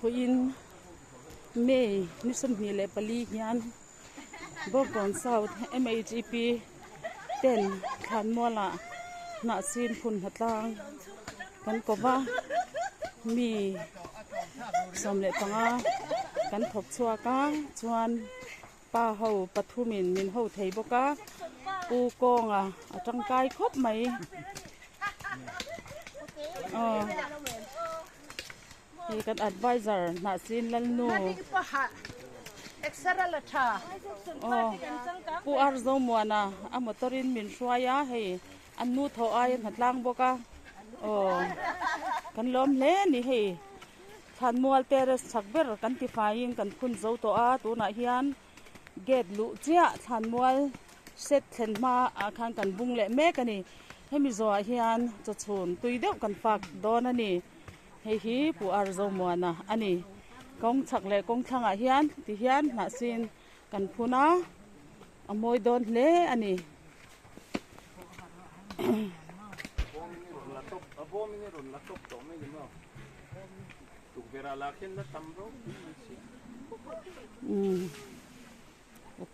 Bo in me ni som ni le pali hian Bokon South MHEP 10 khan mola na sin phun hatlang kan ko ba mi som le tanga kan thop chua ka chuan pa ho pathumin min ho thei boka pu konga atangkai khop mai hi kan advisor na sin lalnu extra la tha pu arzo muana a motorin min hruaya hei annu tho ai hatlang boka kan lom le ni hei than mual teres chakber kan ti fain kan phun zo to a tu na hian gate lu chia than mual set thlen ma a khan kan bung le me kani hemi zo a hian cho chhun tuideu kan fak don ani hei hi pu arzo muana ani kong chak le kong thanga hian ti hian na sin kan phuna amoi don le ani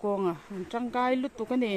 konga tangkai lut tu kani